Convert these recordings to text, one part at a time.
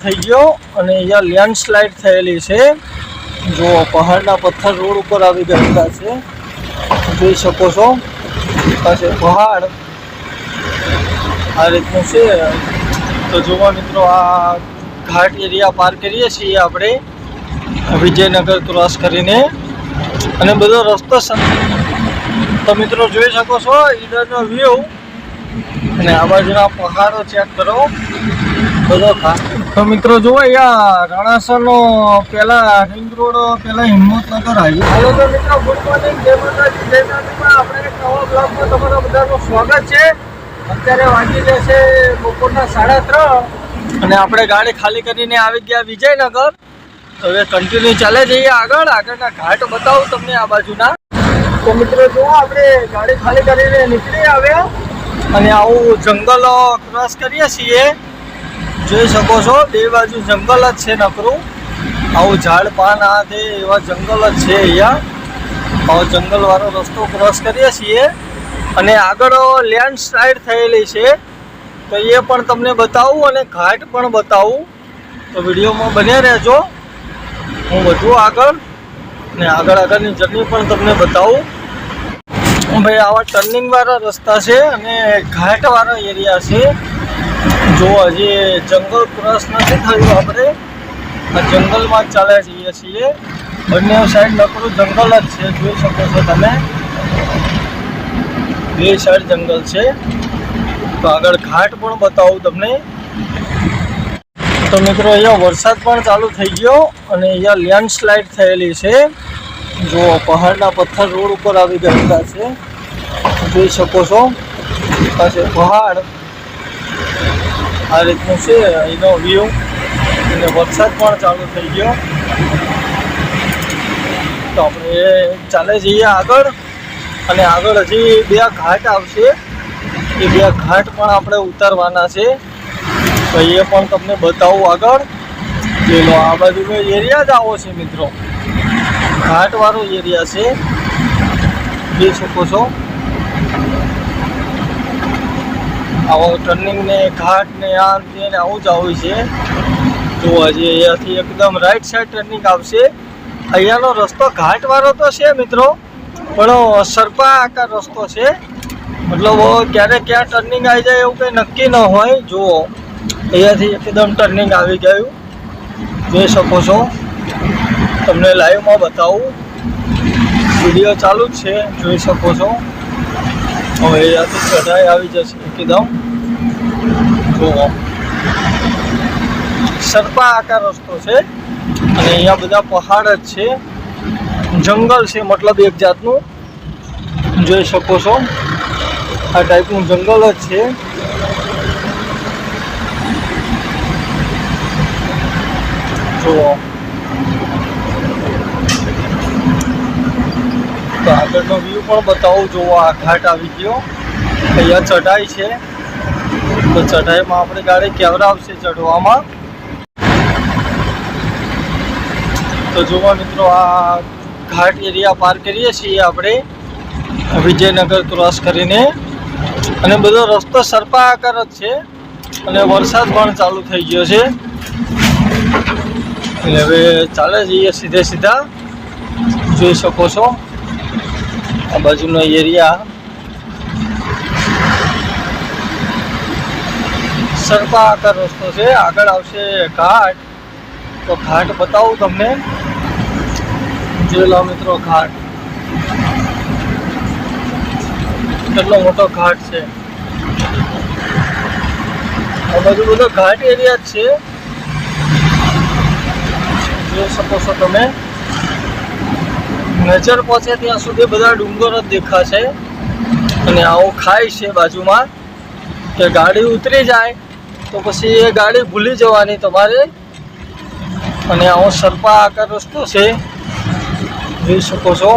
થઈ ગયો અને અહીંયા લેન્ડસ્લાઇડ થયેલી છે। જો પહાડના પથ્થર રોડ ઉપર આવી ગયેલા છે, જોઈ શકો છો। પાસે પહાડ આ રીતનું છે। તો જોવા મિત્રો, આ ઘાટ એરિયા પાર કરીએ છીએ આપણે વિજયનગર ક્રોસ કરીને, અને બધો રસ્તો તો મિત્રો જોઈ શકો છો ઈડરનો વ્યૂ, અને આ બાજુના પહાડો ચેક કરો બધો ઘાટ। તો મિત્રો જુઓ, અહીંયા રણાસરનો પહેલા રિંગ રોડ પહેલા હિંમતનગર આવ્યું। હાલો તો મિત્રો, ગુડ મોર્નિંગ, જય માતાજી, જય માતાજી। આપણે એક નવા બ્લોગમાં તમારા બધાનું સ્વાગત છે। અત્યારે વાગી જશે બપોરના 3:30 અને આપણે ગાડી ખાલી કરીને આવી ગયા વિજયનગર। તો હવે કન્ટિન્યુ ચાલે જઈએ આગળના ઘાટ બતાવું તમને આ બાજુના। તો મિત્રો જુઓ, આપણે ગાડી ખાલી કરીને નીકળી આવ્યા અને આવું જંગલ ક્રોસ કરીએ છીએ। જોઈ શકો છો, બે બાજુ જંગલ જ છે નકરું, આવું ઝાડ પાન આ તે એવા જંગલ જ છે અહીંયા। આવો જંગલવાળો રસ્તો ક્રોસ કરીએ છીએ અને આગળ લેન્ડસ્લાઇડ થયેલી છે, તો એ પણ તમને બતાવું અને ઘાટ પણ બતાવું। તો વિડીયોમાં બન્યા રહેજો, હું વધુ આગળ આગળની જર્ની પણ તમને બતાવું। ભાઈ, આવા ટર્નિંગવાળા રસ્તા છે અને ઘાટવાળા એરિયા છે। જો હજી જંગલ ક્રોસ નથી થયું, આપણે આ જંગલમાં જ ચાલ્યા જઈએ છીએ। બંને સાઈડ નકરું જંગલ જ છે, જોઈ શકો છો તમે, બે સાઈડ જંગલ છે। તો આગળ ઘાટ પણ બતાવું તમને। તો મિત્રો, અહીંયા વરસાદ પણ ચાલુ થઈ ગયો અને અહીંયા લેન્ડસ્લાઇડ થયેલી છે। જો પહાડના પથ્થર રોડ ઉપર આવી ગયેલા છે, જોઈ શકો છો। પાસે પહાડ આ રીતનું છે એનો વ્યૂ, અને વરસાદ પણ ચાલુ થઈ ગયો। તો આપણે ચાલે જઈએ આગળ, અને આગળ હજી બે ઘાટ આવશે, એ બે ઘાટ પણ આપણે ઉતારવાના છે, તો એ પણ તમને બતાવું આગળ। પેલો આ બાજુનો એરિયા જ આવો છે મિત્રો, ઘાટવાળો એરિયા છે, જોઈ શકો છો। આવો ટર્નિંગ ને ઘાટ ને આ ને આવું જ આવું છે। તો હજી અહીંયાથી એકદમ રાઈટ સાઈડ ટર્નિંગ આવશે। અહીંયાનો રસ્તો ઘાટવાળો તો છે મિત્રો, પણ સરપા આકાર રસ્તો છે, મતલબ ક્યારે ક્યાં ટર્નિંગ આવી જાય એવું કંઈ નક્કી ન હોય। જુઓ, અહીંયાથી એકદમ ટર્નિંગ આવી ગયું, જોઈ શકો છો। તમને લાઈવમાં બતાવું, વિડીયો ચાલુ જ છે, જોઈ શકો છો। હવે અહીંયાથી ચઢાઈ આવી જશે એકદમ, જુઓ સરપા આકાર રસ્તો છે, અને અહીંયા બધા પહાડ જ છે, જંગલ છે, મતલબ એક જાતનું, જોઈ શકો છો। આ ટાઈપનું જંગલ જ છે। જુઓ, તો આગળનો વ્યૂ પણ બતાવું। જુઓ, આ ઘાટ આવી ગયો, અહીંયા ચઢાઈ છે, તો ચઢાઈમાં આપણી ગાડી કેવરાવશે ચઢવામાં। તો જુઓ મિત્રો, આ ઘાટ એરિયા પાર કરીએ છીએ આપણે વિજયનગર ક્રોસ કરીને, અને બધો રસ્તો સરપા આકાર જ છે, અને વરસાદ પણ ચાલુ થઈ ગયો છે, એટલે હવે ચાલે જઈએ સીધે સીધા, જોઈ શકો છો। આ બાજુનો એરિયા સરપા આકાર રસ્તો છે, આગળ આવશે ઘાટ, તો ઘાટ બતાવું તમને। જોઈ લો મિત્રો, ઘાટ કેટલો મોટો ઘાટ છે, આ બાજુ બધો ઘાટ એરિયા જ છે, જોઈ શકો છો તમે। નજર પહોંચે ત્યાં સુધી બધા ડુંગર જ દેખાશે, અને આવું ખાઈ છે બાજુમાં, કે ગાડી ઉતરી જાય તો પછી એ ગાડી ભૂલી જવાની તમારે। અને આવો સરપા આકાર રસ્તો છે, જોઈ શકો છો।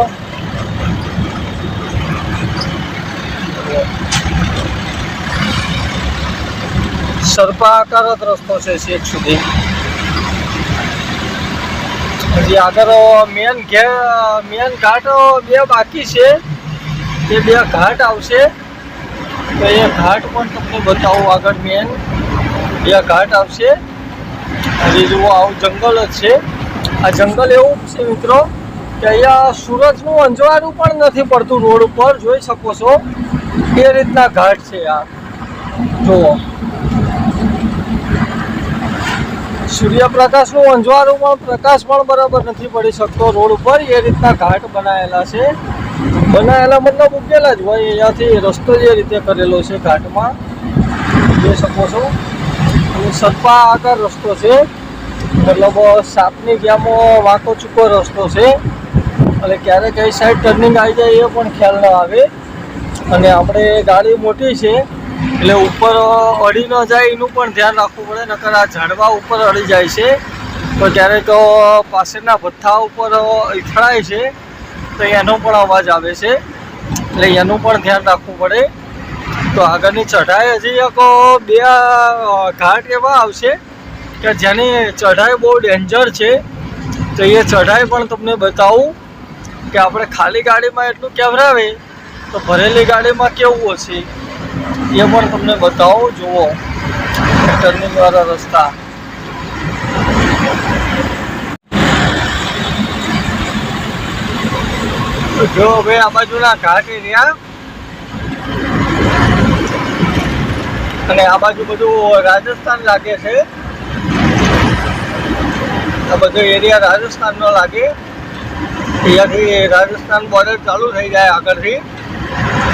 સરપા આકાર જ રસ્તો છે છેક સુધી। હજી આગળ મેન ઘાટ બે બાકી છે, તે બે ઘાટ આવશે, તો એ ઘાટ પણ તમને બતાવું આગળ। મેન બે ઘાટ આવશે, પછી જુઓ આવું જંગલ જ છે. આ જંગલ એવું છે મિત્રો કે અહીંયા સૂરજનું અંજવાળું પણ નથી પડતું રોડ ઉપર, જોઈ શકો છો એ રીતના ઘાટ છે આ. જુઓ સૂર્યપ્રકાશનું અંજવાળું પણ પ્રકાશ પણ બરાબર નથી પડી શકતો રોડ ઉપર, એ રીતના ઘાટ બનાવેલા છે. બનાવેલા મતલબ ઉકેલા જ હોય, અહીંયાથી રસ્તો જે રીતે કરેલો છે ઘાટમાં જોઈ શકો છો. અને સર્પા આગળ રસ્તો છે, મતલબ સાપની જેમાં વાંકો ચૂકો રસ્તો છે, એટલે ક્યારે કઈ સાઈડ ટર્નિંગ આવી જાય એ પણ ખ્યાલ ન આવે. અને આપણે ગાડી મોટી છે એટલે ઉપર અડી ન જાય એનું પણ ધ્યાન રાખવું પડે, નકર આ ઝાડવા ઉપર અડી જાય છે તો ક્યારેક પાછળના ભથ્થા ઉપર અથડાય છે તો એનો પણ અવાજ આવે છે, એટલે એનું પણ ધ્યાન રાખવું પડે. તો આગળની ચઢાઈ હજી એક બે ઘાટ એવા આવશે કે જેની ચઢાઈ બહુ ડેન્જર છે, તો એ ચઢાઈ પણ તમને બતાવું કે આપણે ખાલી ગાડીમાં એટલું કેવરાવે તો ભરેલી ગાડીમાં કેવું હશે એ પણ તમને બતાવો. જુઓ ટર્નિંગ વાળા રસ્તા. જો ભાઈ આ બાજુના ઘાટ એરિયા અને આ બાજુ બધું રાજસ્થાન લાગે છે. આ બધો એરિયા રાજસ્થાનનો લાગે. અહીંયાથી રાજસ્થાન બોર્ડર ચાલુ થઈ જાય આગળથી,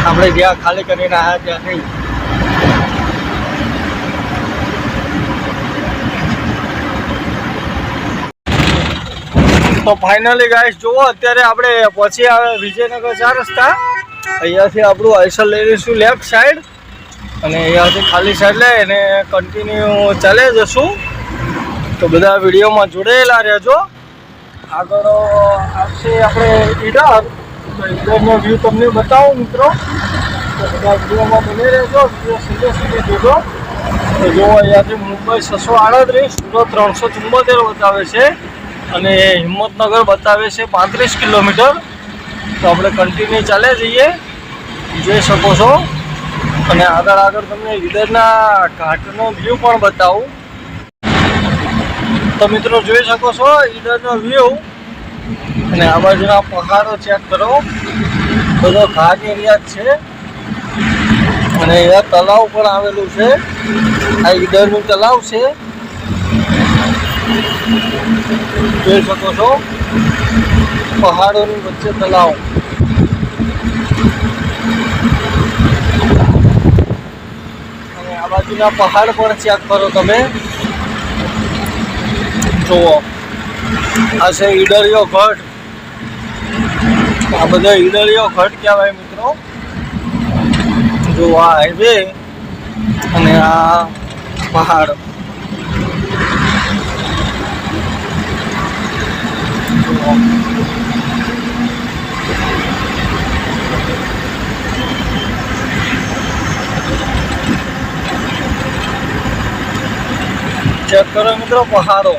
આપણે જ્યાં ખાલી કરીને આવ્યા ત્યાંથી. તો ફાઇનલી ગાઈસ જુઓ અત્યારે આપણે પહોંચી આવે વિજયનગર 4 રસ્તા. અહીંયાથી આપણું આઈસર લઈ લઈશું લેફ્ટ સાઈડ અને અહીંયાથી ખાલી સાઈડ લઈ અને કન્ટિન્યુ ચાલે જશું. તો બધા વિડીયોમાં જોડાયેલા રહેજો. આગળ આવશે આપણે ઈડર, તો ઈડરનો વ્યૂ તમને બતાવું મિત્રો. તો બધા વિડીયોમાં બની રહેજો, વિડીયો સુધી જોજો. તો જો અહીંયાથી મુંબઈ 638, સુરત 374 બતાવે છે અને હિંમતનગર બતાવે છે 35 કિલોમીટર. તો આપણે કન્ટિન્યુ ચાલે જઈએ, જોઈ શકો છો. અને આગળ તમને ઈડરના ઘાટનો વ્યૂ પણ બતાવું. તો મિત્રો જોઈ શકો છો ઈડરનો વ્યૂ. અને આ બાજુના પહાડો ચેક કરો, બધો ઘાટ એરિયા જ છે. અને અહીંયા તલાવ પણ આવેલું છે, આ ઈડરનું તલાવ છે, જોઈ શકો છો. પહાડોની વચ્ચે તલાવ. અને આ બાજુના પહાડ પણ ચેક કરો તમે. જુઓ આ છે ઈડરિયો ગઢ. આ બધો ઈડરિયો ગઢ કહેવાય મિત્રો. જો આ હાઈવે અને આ પહાડ. ચેક કરો મિત્રો પહાડો.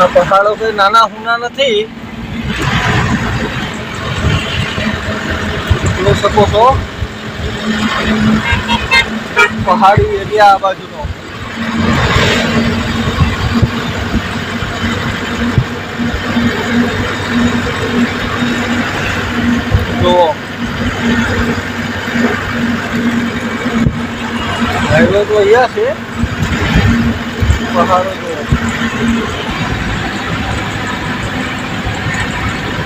આ પહાડો કઈ નાના હુના નથી, જોઈ શકો છો. પહાડી એરિયા આ બાજુનો. જુઓ હાઈવે તો અહીંયા છે, પહાડો જુઓ.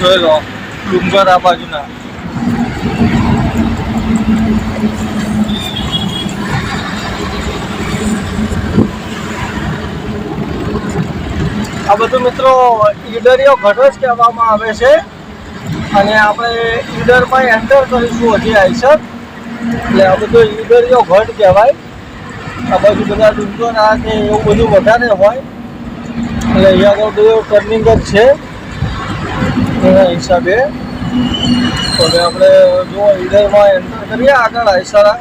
જોઈ લો ડુંગર આ બાજુના. આ બધું મિત્રો ઈડરિયો ગઢ જ કહેવામાં આવે છે. અને આપણે ઈડરમાં એન્ટર કરીશું હજી આઈસર, એટલે આ બધું ઈડરિયો ગઢ કહેવાય. આ બાજુ બધા ડુંગર આ કે એવું બધું વધારે હોય, એટલે અહીંયા આગળ બધું ટર્નિંગ જ છે એના હિસાબે. તો હવે આપણે જો ઈડરમાં એન્ટર કરીએ આગળ આઈસરા,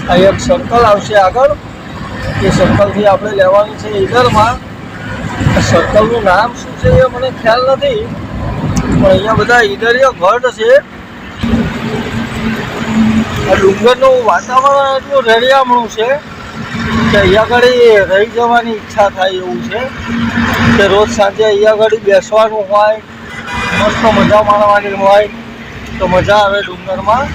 આ એક સર્કલ આવશે આગળ, એ સર્કલથી આપણે લેવાનું છે ઈડરમાં. સર્કલનું નામ શું છે એ મને ખ્યાલ નથી, પણ અહીંયા બધા ઈડરિયો ગઢ છે. આ ડુંગરનું વાતાવરણ એટલું રેડિયામણું છે કે અહીંયા આગળ રહી જવાની ઈચ્છા થાય એવું છે કે રોજ સાંજે અહીંયા આગળ બેસવાનું હોય, મસ્ત મજા માણવાની હોય તો મજા આવે ડુંગરમાં.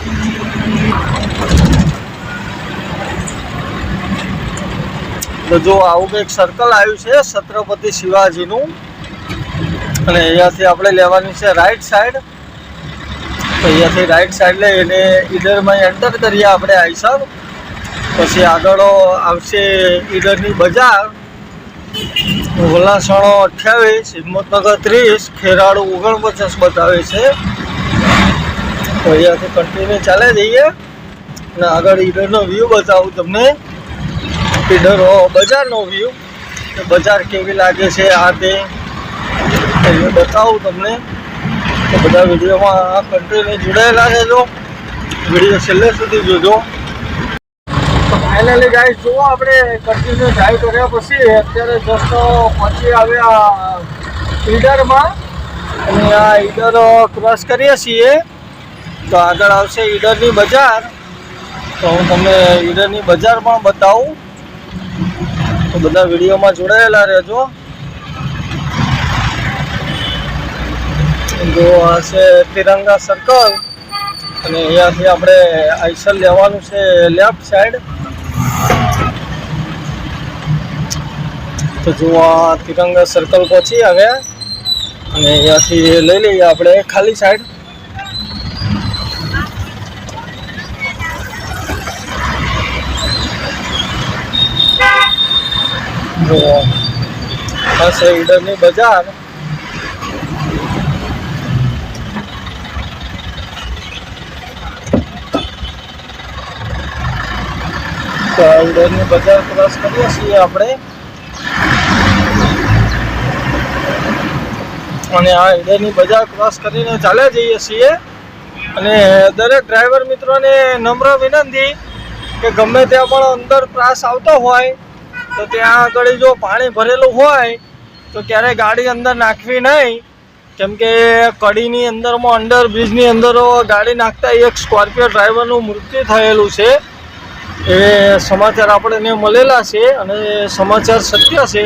તો જો આવું કંઈક સર્કલ આવ્યું છે છત્રપતિ શિવાજીનું, અને અહીંયાથી આપણે લેવાની છે રાઈટ સાઈડ. તો અહીંયાથી રાઈટ સાઈડ લઈને ઈડરમાં એન્ટર કરીએ આપણે આઈસર. પછી આગળ આવશે ઈડરની બજાર, વલાસણો 28, હિંમતનગર 30, ખેરાળુ 49 બતાવે છે. તો અહીંયાથી કન્ટિન્યુ ચાલે જઈએ અને આગળ ઈડરનો વ્યૂ બતાવું તમને. ઈડર બજારનો વ્યૂ, કે બજાર કેવી લાગે છે આ તે બતાવું તમને. તો બધા વિડીયોમાં કન્ટિન્યુ જોડાયેલા રહેજો, વિડીયો છેલ્લે સુધી જોજો. તો ફાઇનલી ગાઈસ જુઓ, આપણે કન્ટિન્યુ ડ્રાઈવ કર્યા પછી અત્યારે જસ્ટ પહોંચી આવ્યા ઈડરમાં, અને આ ઈડર ક્રોસ કરીએ છીએ તો આગળ આવશે ઈડરની બજાર. તો હું તમને ઈડરની બજાર પણ બતાવું, તો બધા વિડીયોમાં જોડાયેલા રહેજો. જો આ છે તિરંગા સર્કલ, અને અહીંયાથી આપણે આઈસર લેવાનું છે લેફ્ટ સાઈડ. તો જો આ તિરંગા સર્કલ પહોંચી આવ્યા, અને અહીંયાથી લઈ લઈએ આપણે ખાલી સાઈડ. જો આ છે ઈડરની બજાર. તો ઈડરની બજાર ક્રોસ કરીએ છીએ આપણે, અને આ ઈડરની બજાર ક્રોસ કરીને ચાલ્યા જઈએ છીએ. અને દરેક ડ્રાઈવર મિત્રોને નમ્ર વિનંતી કે ગમે ત્યાં પણ અંદર ત્રાસ આવતો હોય તો ત્યાં આગળ જો પાણી ભરેલું હોય તો ક્યારેય ગાડી અંદર નાખવી નહીં, કેમ કે કડીની અંદરમાં અંડરબ્રિજની અંદર ગાડી નાખતા એક સ્કોર્પિયો ડ્રાઈવરનું મૃત્યુ થયેલું છે. એ સમાચાર આપણને મળેલા છે અને સમાચાર સત્ય છે.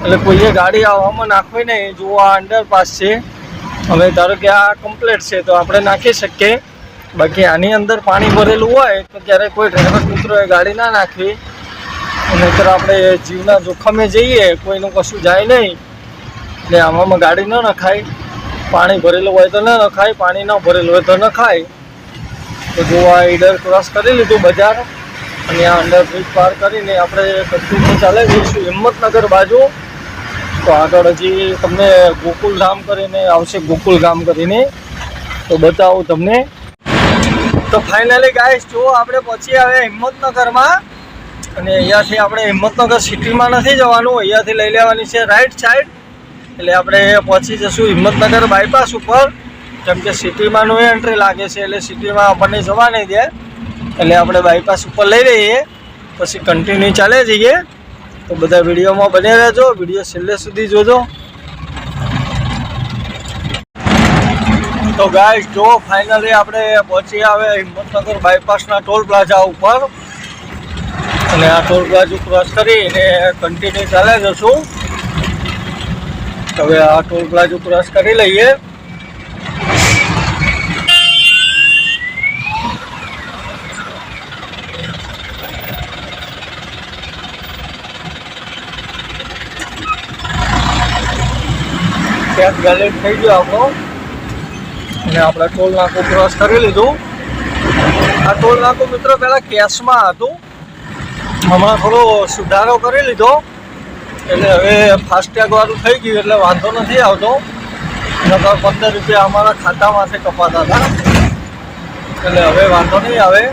એટલે કોઈએ ગાડી આવવામાં નાખવી નહીં. જો આ અંડરપાસ છે, હવે ધારો કે આ કમ્પ્લીટ છે તો આપણે નાખી શકીએ, બાકી આની અંદર પાણી ભરેલું હોય તો ક્યારેય કોઈ ડ્રાઈવર મિત્રોએ ગાડી ના નાખવી. નહીંતર આપણે જીવના જોખમે જઈએ, કોઈનું કશું જાય નહીં. એટલે આમાં ગાડી ન નખાય. પાણી ભરેલું હોય તો ન નખાય, પાણી ન ભરેલું હોય તો નખાય. તો જો આ ઈડર ક્રોસ કરી લીધું બજાર, અને આ અંડરબ્રિજ પાર કરીને આપણે કન્ટિન્યુ ચાલે જઈશું હિંમતનગર બાજુ. તો આગળ હજી તમને ગોકુલધામ કરીને આવશે, ગોકુલધામ કરીને તો બતાવું તમને. તો ફાઇનલી ગાઈસ જો આપણે પહોંચી આવ્યા હિંમતનગરમાં, અને અહીંયાથી આપણે હિંમતનગર સિટીમાં નથી જવાનું, અહીંયાથી લઈ લેવાની છે રાઈટ સાઈડ. એટલે આપણે પહોંચી જશું હિંમતનગર બાયપાસ ઉપર, કેમ કે સિટીમાં નો એન્ટ્રી લાગે છે, એટલે સિટીમાં આપણને જવા નહીં દે. એટલે આપણે બાયપાસ ઉપર લઈ લઈએ, પછી કન્ટિન્યુ ચાલે જઈએ. તો બધા વિડીયોમાં બને રહેજો, વિડીયો છેલ્લે સુધી જોજો. તો ગાઈસ જો ફાઇનલી આપણે પહોંચી આવ્યા હિંમતનગર બાયપાસના ટોલ પ્લાઝા ઉપર, અને આ ટોલ પ્લાઝા ક્રોસ કરીને કન્ટિન્યુ ચાલે જશું. હવે આ ટોલ પ્લાઝા ક્રોસ કરી લઈએ. ક્યાંક વેલિડ થઈ ગયો આપણો, અને આપણે ટોલ નાકું ક્રોસ કરી લીધું. આ ટોલ નાકું મિત્રો પહેલાં કેશમાં હતું, હમણાં થોડો સુધારો કરી લીધો, એટલે હવે ફાસ્ટેગ વાળું થઈ ગયું, એટલે વાંધો નથી આવતો. નકર 15 રૂપિયા અમારા ખાતામાંથી કપાતા હતા, એટલે હવે વાંધો નહીં આવે.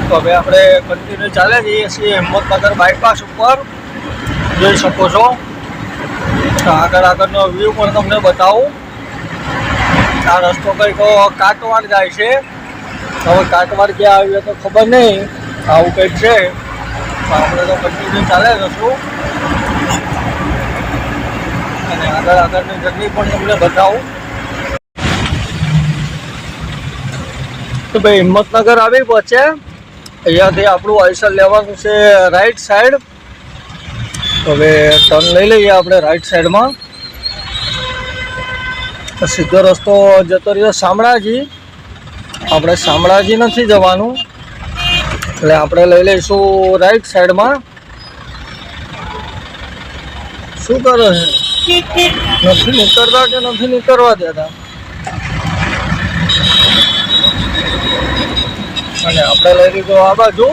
તો હવે આપણે કન્ટિન્યુ ચાલે જઈએ છીએ હિંમતનગર બાયપાસ ઉપર, જોઈ શકો છો. આગળનો વ્યૂ પણ તમને બતાવું. આ રસ્તો કંઈક કાટવાડ જાય છે, હવે કાટવાડ ક્યાં આવ્યો તો ખબર નહીં, આવું કંઈક છે. તો આપણે તો કન્ટિન્યુ ચાલે જશું, અને આગળની જર્ની પણ તમને બતાવું. તો ભાઈ હિંમતનગર આવી પહોંચ્યા, અહીંયાથી આપણું આઈસર લેવાનું છે રાઈટ સાઈડ. હવે ટર્ન લઈ લઈએ આપણે રાઈટ સાઈડમાં. સીધો રસ્તો જતો રહ્યો શામળાજી. આપણે શામળાજી નથી જવાનું, એટલે આપણે લઈ લઈશું રાઈટ સાઈડમાં. શું કરે છે? નથી નીકળતા કે નથી નીકળવા દેતા? અને આપણે લઈ લીધો આ બાજુ.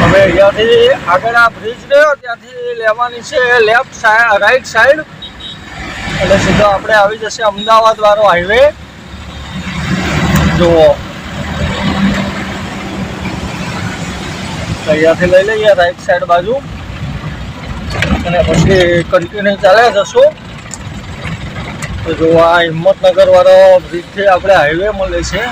હવે અહીંયાથી આગળ આ બ્રિજ રહ્યો ત્યાંથી લેવાની છે લેફ્ટ સાઈડ રાઈટ સાઈડ, એટલે સીધો આપણે આવી જશે અમદાવાદ વાળો હાઈવે. જુઓ અહીંયાથી લઈ લઈએ રાઈટ સાઈડ બાજુ અને પછી કન્ટિન્યુ ચાલ્યા જશું. તો જો આ હિંમતનગર વાળો બ્રિજથી આપણે હાઈવે મળે છે.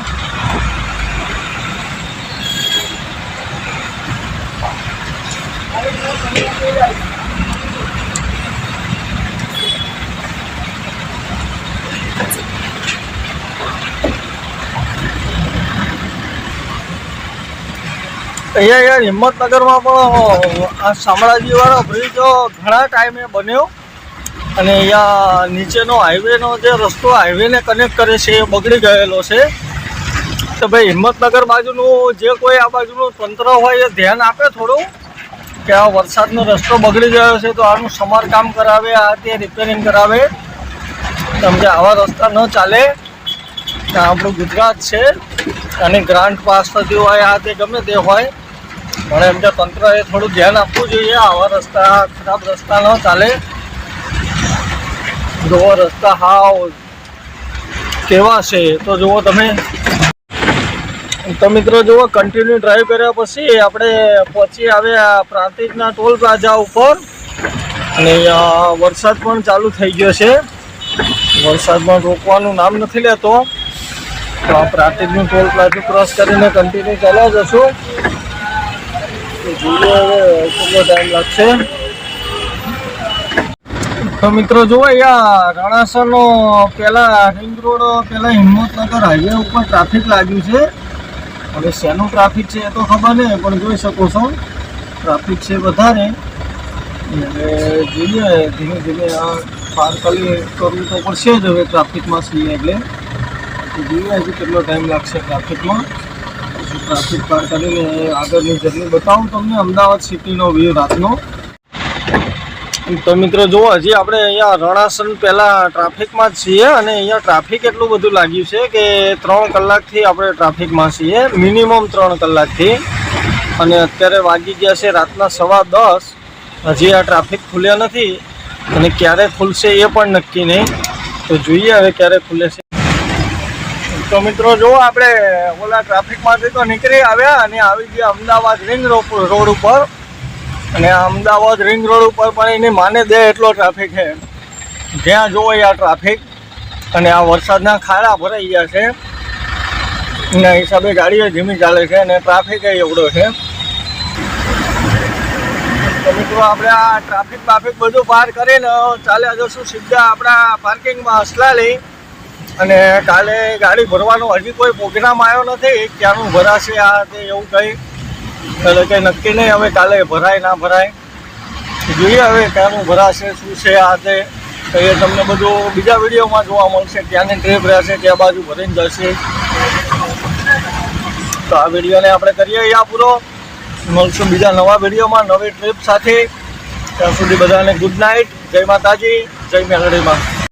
અહીંયા હિંમતનગરમાં પણ આ શામળાજી વાળો બ્રિજ ઘણા ટાઈમે બન્યો અને અહીંયા નીચેનો હાઈવેનો જે રસ્તો હાઈવેને કનેક્ટ કરે છે એ બગડી ગયેલો છે. તો ભાઈ હિંમતનગર બાજુનું જે કોઈ આ બાજુનું તંત્ર હોય એ ધ્યાન આપે થોડું કે આ વરસાદનો રસ્તો બગડી ગયો છે તો આનું સમારકામ કરાવે, આ તે રિપેરિંગ કરાવે. કેમ કે આવા રસ્તા ન ચાલે. આપણું ગુજરાત છે અને ગ્રાન્ટ પાસ થતી હોય આ તે ગમે તે હોય, પણ એમ કે તંત્રએ થોડું ધ્યાન આપવું જોઈએ. આવા રસ્તા ખરાબ રસ્તા ન ચાલે. જુઓ રસ્તા હાવ કેવા છે તો જુઓ તમે. તો મિત્રો જુઓ કન્ટિન્યુ ડ્રાઈવ કર્યા પછી આપણે પહોંચી આવ્યા પ્રાંતિજના ટોલ પ્લાઝા ઉપર. અને અહીંયા વરસાદ પણ ચાલુ થઈ ગયો છે. વરસાદ પણ રોકવાનું નામ નથી લેતો. તો આ પ્રાંતિજનું ટોલ પ્લાઝા ક્રોસ કરીને કન્ટિન્યુ ચાલ્યા જશું. જોઈએ હવે કેટલો ટાઈમ લાગશે. તો મિત્રો જુઓ અહીંયા રણાસરનો પહેલાં રિંગ રોડ પહેલાં હિંમતનગર હાઈવે ઉપર ટ્રાફિક લાગ્યું છે. હવે શેનું ટ્રાફિક છે એ તો ખબર નહીં, પણ જોઈ શકો છો ટ્રાફિક છે વધારે. એટલે જોઈએ ધીમે ધીમે આ પાર કરવું તો પડશે જ હવે ટ્રાફિકમાં છીએ એટલે. જોઈએ હજી કેટલો ટાઈમ લાગશે ટ્રાફિકમાં. પછી ટ્રાફિક પાર કરીને આગળની જર્ની બતાવું તમને અમદાવાદ સિટીનો વ્યૂ રાતનો. તો મિત્રો જુઓ હજી આપણે અહીંયા રણાસર પહેલાં ટ્રાફિકમાં જ છીએ અને અહીંયા ટ્રાફિક એટલું બધું લાગ્યું છે કે 3 કલાકથી આપણે ટ્રાફિકમાં છીએ, મિનિમમ 3 કલાકથી. અને અત્યારે વાગી ગયા છે રાતના 10:15. હજી આ ટ્રાફિક ખુલ્યા નથી અને ક્યારે ખુલશે એ પણ નક્કી નહીં. તો જોઈએ હવે ક્યારે ખુલે છે. તો મિત્રો જુઓ આપણે ઓલા ટ્રાફિકમાંથી તો નીકળી આવ્યા અને આવી ગયા અમદાવાદ રિંગ રોડ ઉપર. અને આ અમદાવાદ રિંગ રોડ ઉપર પણ એની માને દે એટલો ટ્રાફિક છે. જ્યાં જોવો આ ટ્રાફિક. અને આ વરસાદના ખાડા ભરાઈ ગયા છે એના હિસાબે ગાડીઓ ધીમી ચાલે છે અને ટ્રાફિક એવડો છે. તો મિત્રો આપણે આ ટ્રાફિક બધું પાર કરીને ચાલ્યા જશું સીધા આપણા પાર્કિંગમાં અસલાલી. અને કાલે ગાડી ભરવાનો હજી કોઈ પ્રોગ્રામ આવ્યો નથી. ક્યાંનું ભરાશે આ તે એવું કંઈ એટલે કંઈ નક્કી નહીં. હવે કાલે ભરાય ના ભરાય જોઈએ. હવે ક્યાંનું ભરાશે શું છે આ તે એ તમને બધું બીજા વિડીયોમાં જોવા મળશે. ક્યાંની ટ્રીપ રહેશે, ક્યાં બાજુ ભરીને જશે. તો આ વિડીયોને આપણે કરીએ અહીંયા પૂરો. મળશું બીજા નવા વિડીયોમાં નવી ટ્રીપ સાથે. ત્યાં સુધી બધાને ગુડ નાઇટ. જય માતાજી, જય મેલડીમાં.